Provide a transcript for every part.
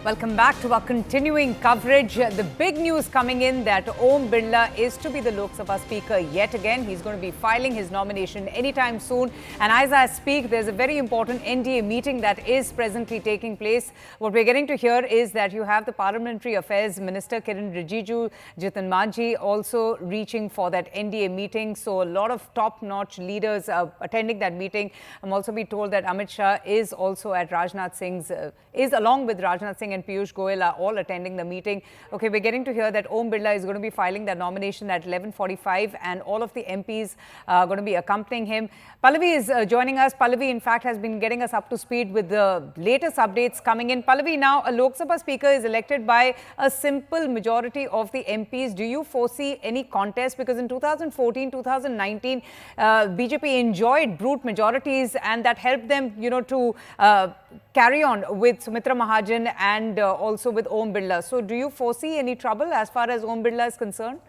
Welcome back to our continuing coverage. The big news coming in that Om Birla is to be the Lok Sabha Speaker yet again. He's going to be filing his nomination anytime soon. And as I speak, there's a very important NDA meeting that is presently taking place. What we're getting to hear is that you have the Parliamentary Affairs Minister Kiren Rijiju, Jitan Manjhi also reaching for that NDA meeting. So a lot of top-notch leaders attending that meeting. I'm also being told that Amit Shah is also at Rajnath Singh's, along with Rajnath Singh and Piyush Goyal are all attending the meeting. Okay, we're getting to hear that Om Birla is going to be filing their nomination at 11:45 and all of the MPs are going to be accompanying him. Pallavi is joining us. Pallavi, in fact, has been getting us up to speed with the latest updates coming in. Pallavi, now a Lok Sabha Speaker is elected by a simple majority of the MPs. Do you foresee any contest? Because in 2014, 2019, BJP enjoyed brute majorities and that helped them, to carry on with Sumitra Mahajan and also with Om Birla. So do you foresee any trouble as far as Om Birla is concerned?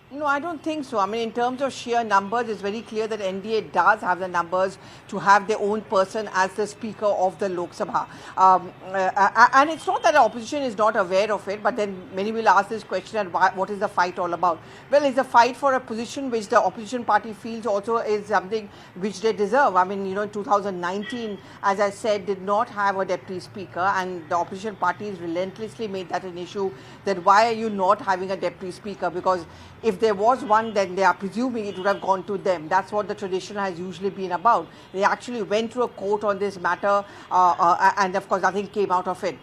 No, I don't think so. I mean, in terms of sheer numbers, it's very clear that NDA does have the numbers to have their own person as the Speaker of the Lok Sabha. And it's not that the opposition is not aware of it, but then many will ask this question, and what is the fight all about? Well, it's a fight for a position which the opposition party feels also is something which they deserve. I mean, in 2019, as I said, did not have a deputy speaker, and the opposition parties relentlessly made that an issue, that why are you not having a deputy speaker? Because if there was one, then they are presuming it would have gone to them. That's what the tradition has usually been about. They actually went to a court on this matter, and of course nothing came out of it.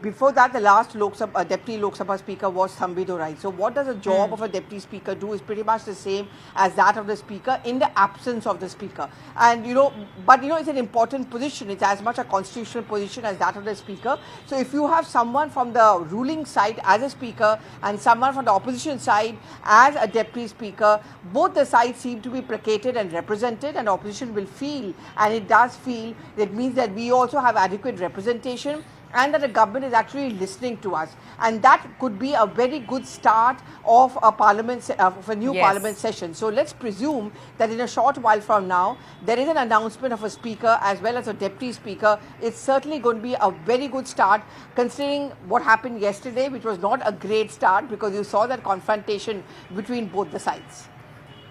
Before that, the last Deputy Lok Sabha Speaker was Thambi Dorai. So what does the job of a Deputy Speaker do is pretty much the same as that of the Speaker in the absence of the Speaker. And it's an important position. It's as much a constitutional position as that of the Speaker. So if you have someone from the ruling side as a Speaker and someone from the opposition side as a Deputy Speaker, both the sides seem to be placated and represented, and opposition will feel, and it does feel, that means that we also have adequate representation and that the government is actually listening to us, and that could be a very good start of a parliament, of a new parliament session. So let's presume that in a short while from now, there is an announcement of a speaker as well as a deputy speaker. It's certainly going to be a very good start, considering what happened yesterday, which was not a great start because you saw that confrontation between both the sides.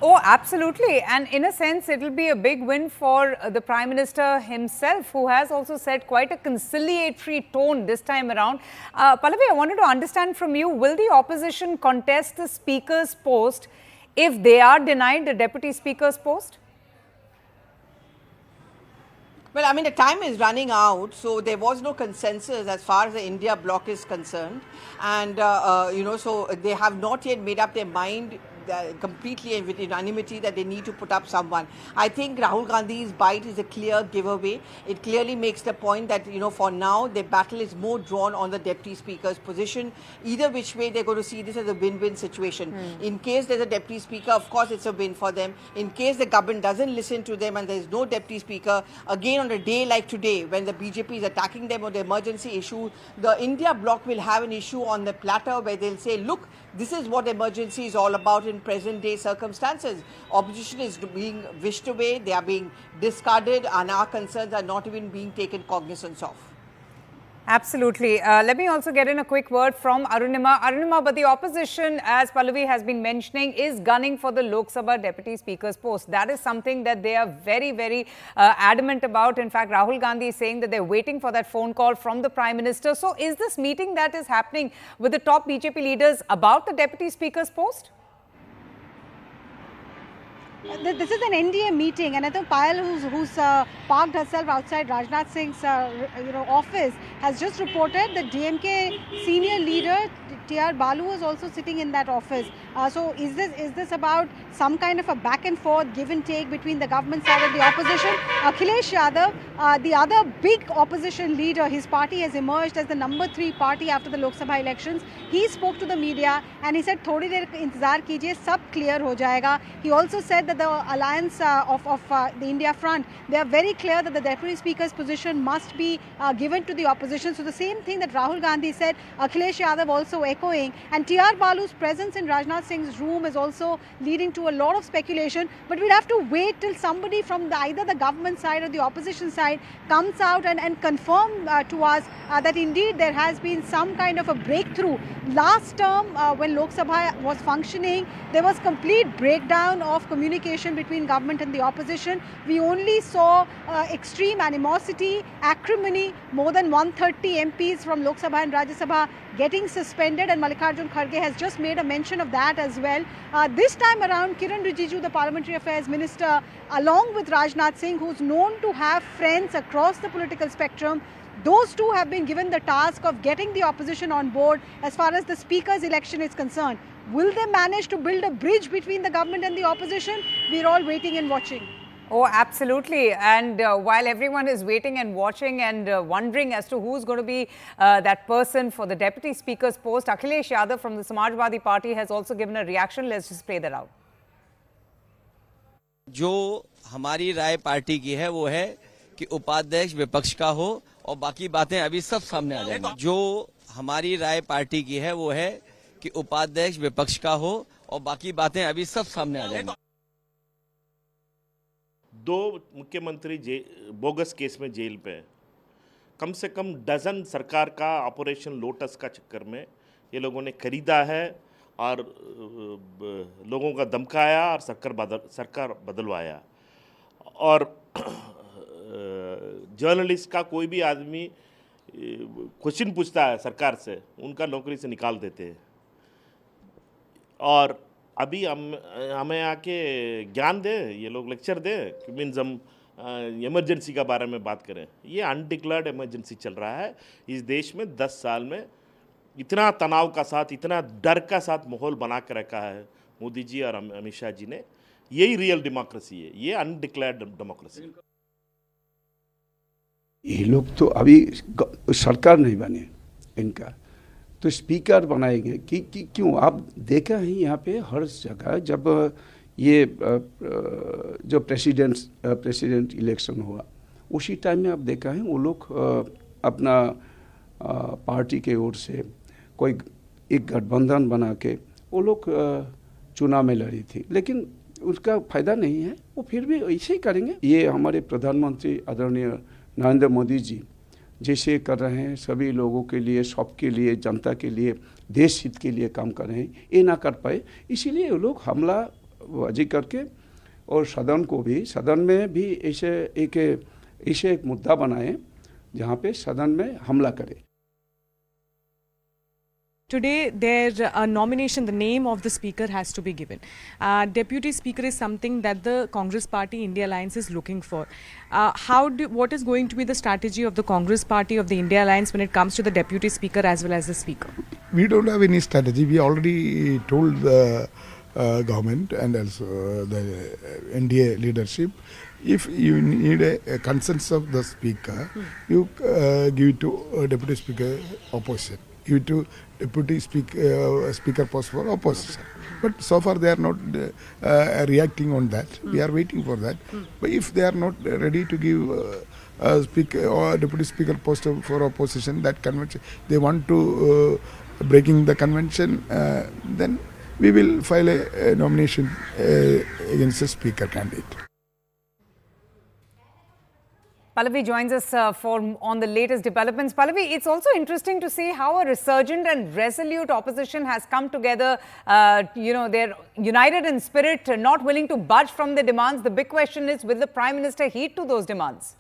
Oh, absolutely. And in a sense, it will be a big win for the Prime Minister himself, who has also set quite a conciliatory tone this time around. Pallavi, I wanted to understand from you, will the opposition contest the Speaker's post if they are denied the Deputy Speaker's post? Well, I mean, the time is running out, so there was no consensus as far as the India bloc is concerned. And, so they have not yet made up their mind completely and with unanimity that they need to put up someone. I think Rahul Gandhi's bite is a clear giveaway. It clearly makes the point that, for now, the battle is more drawn on the Deputy Speaker's position. Either which way, they're going to see this as a win-win situation. In case there's a Deputy Speaker, of course, it's a win for them. In case the government doesn't listen to them and there's no Deputy Speaker, again, on a day like today, when the BJP is attacking them on the emergency issue, the India bloc will have an issue on the platter where they'll say, look, this is what emergency is all about in present day circumstances. Opposition is being wished away, they are being discarded, and our concerns are not even being taken cognizance of. Absolutely. Let me also get in a quick word from Arunima. Arunima, but the opposition, as Pallavi has been mentioning, is gunning for the Lok Sabha Deputy Speaker's post. That is something that they are very, very adamant about. In fact, Rahul Gandhi is saying that they're waiting for that phone call from the Prime Minister. So is this meeting that is happening with the top BJP leaders about the Deputy Speaker's post? This is an NDA meeting, and I think Payal, who's parked herself outside Rajnath Singh's office, has just reported that DMK senior leader T.R. Balu was also sitting in that office. So is this about some kind of a back and forth, give and take between the government side and the opposition? Akhilesh Yadav, the other big opposition leader, his party has emerged as the number 3 party after the Lok Sabha elections. He spoke to the media and he said, "Thodi der intezar kijiye, sab clear ho jayega." He also said said that the alliance of the India front, they are very clear that the Deputy Speaker's position must be given to the opposition. So the same thing that Rahul Gandhi said, Akhilesh Yadav also echoing. And T.R. Balu's presence in Rajnath Singh's room is also leading to a lot of speculation. But we'll have to wait till somebody from either the government side or the opposition side comes out and confirm to us that indeed there has been some kind of a breakthrough. Last term, when Lok Sabha was functioning, there was complete breakdown of communication between government and the opposition. We only saw extreme animosity, acrimony, more than 130 MPs from Lok Sabha and Rajya Sabha getting suspended, and Mallikarjun Kharge has just made a mention of that as well. This time around, Kiran Rijiju, the Parliamentary Affairs Minister, along with Rajnath Singh, who's known to have friends across the political spectrum, those two have been given the task of getting the opposition on board as far as the Speaker's election is concerned. Will they manage to build a bridge between the government and the opposition? We're all waiting and watching. Oh, absolutely. And while everyone is waiting and watching and wondering as to who's going to be that person for the Deputy Speaker's post, Akhilesh Yadav from the Samajwadi Party has also given a reaction. Let's just play that out. जो हमारी राय party की है वो है कि उपाध्यक्ष विपक्ष का हो और बाकी बातें अभी सब सामने आ जाएंगी। जो हमारी राय पार्टी की है वो है कि उपाध्यक्ष विपक्ष का हो और बाकी बातें अभी सब सामने आ जाएंगी। दो मुख्यमंत्री बोगस केस में जेल पे, कम से कम डजन सरकार का ऑपरेशन लोटस का चक्कर में ये लोगों ने खरीदा है और लोगों का धमकाया और सरकार बदलवाया। और जर्नलिस्ट का कोई भी आदमी क्वेश्चन पूछता है सरकार से, उनका नौकरी से निकाल देते हैं। और अभी हमें आके ज्ञान दे, ये लोग लेक्चर दे कि मीन्स हम इमरजेंसी का बारे में बात करें। ये अनडिक्लेयर्ड इमरजेंसी चल रहा है इस देश में। 10 साल में इतना तनाव का साथ, इतना डर का साथ माहौल बना के रखा है मोदी जी और अमित शाह जी ने। यही रियल डेमोक्रेसी है, ये अनडिक्लेयर्ड डेमोक्रेसी। ये लोग तो अभी सरकार नहीं बने इनका, तो स्पीकर बनाएंगे कि क्यों? आप देखा है यहाँ पे हर जगह जब ये जो प्रेसिडेंट इलेक्शन हुआ उसी टाइम में आप देखा है वो लोग अपना पार्टी के ओर से कोई एक गठबंधन बना के वो लोग चुनाव में लड़ी थी, लेकिन उसका फायदा नहीं है। वो फिर भी ऐसे ही करेंगे। ये हमारे प्रधानमंत्री आदरणीय नरेंद्र मोदी जी जैसे कर रहे हैं, सभी लोगों के लिए, सबके लिए, जनता के लिए, देश हित के लिए काम कर रहे हैं, ये ना कर पाए, इसीलिए वो लोग हमलाबाजी करके और सदन में भी ऐसे एक मुद्दा बनाए जहाँ पे सदन में हमला करें। Today, their nomination, the name of the speaker has to be given. Deputy speaker is something that the Congress Party India Alliance is looking for. What is going to be the strategy of the Congress Party of the India Alliance when it comes to the deputy speaker as well as the speaker? We don't have any strategy. We already told the government and also the NDA leadership, if you need a consensus of the speaker, you give it to deputy speaker opposition. Give it to deputy speaker post for opposition. But so far they are not reacting on that. We are waiting for that. But if they are not ready to give speaker or deputy speaker post for opposition, that convention, they want to breaking the convention, then we will file a nomination against the speaker candidate. Pallavi joins us on the latest developments. Pallavi, it's also interesting to see how a resurgent and resolute opposition has come together. They're united in spirit, not willing to budge from their demands. The big question is, will the Prime Minister heed to those demands?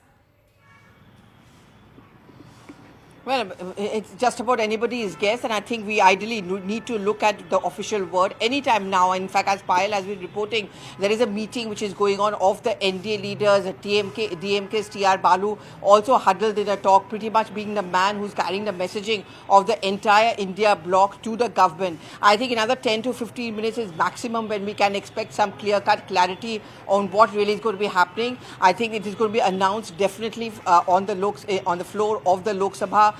Well, it's just about anybody's guess, and I think we ideally need to look at the official word anytime now. In fact, as Payal has been reporting, there is a meeting which is going on of the NDA leaders. DMK's T.R. Balu also huddled in a talk, pretty much being the man who's carrying the messaging of the entire India bloc to the government. I think another 10 to 15 minutes is maximum when we can expect some clear-cut clarity on what really is going to be happening. I think it is going to be announced definitely on the floor of the Lok Sabha.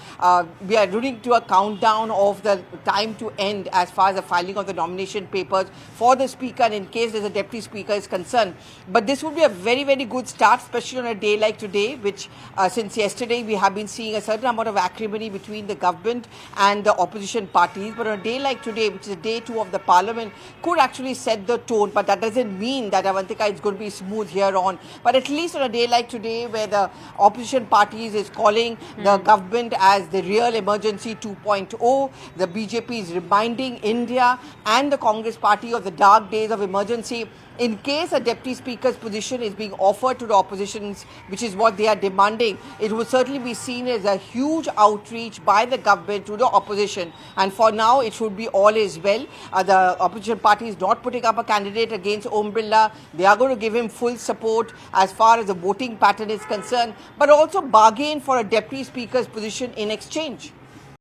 We are running to a countdown of the time to end as far as the filing of the nomination papers for the Speaker and in case there's a Deputy Speaker is concerned. But this would be a very, very good start, especially on a day like today, which since yesterday we have been seeing a certain amount of acrimony between the government and the opposition parties. But on a day like today, which is day 2 of the Parliament, could actually set the tone. But that doesn't mean that Avantika is going to be smooth here on. But at least on a day like today, where the opposition parties is calling the government as the real emergency 2.0, the BJP is reminding India and the Congress party of the dark days of emergency. In case a Deputy Speaker's position is being offered to the oppositions, which is what they are demanding, it will certainly be seen as a huge outreach by the government to the opposition. And for now, it should be all is well. The opposition party is not putting up a candidate against Om Birla. They are going to give him full support as far as the voting pattern is concerned, but also bargain for a Deputy Speaker's position in exchange.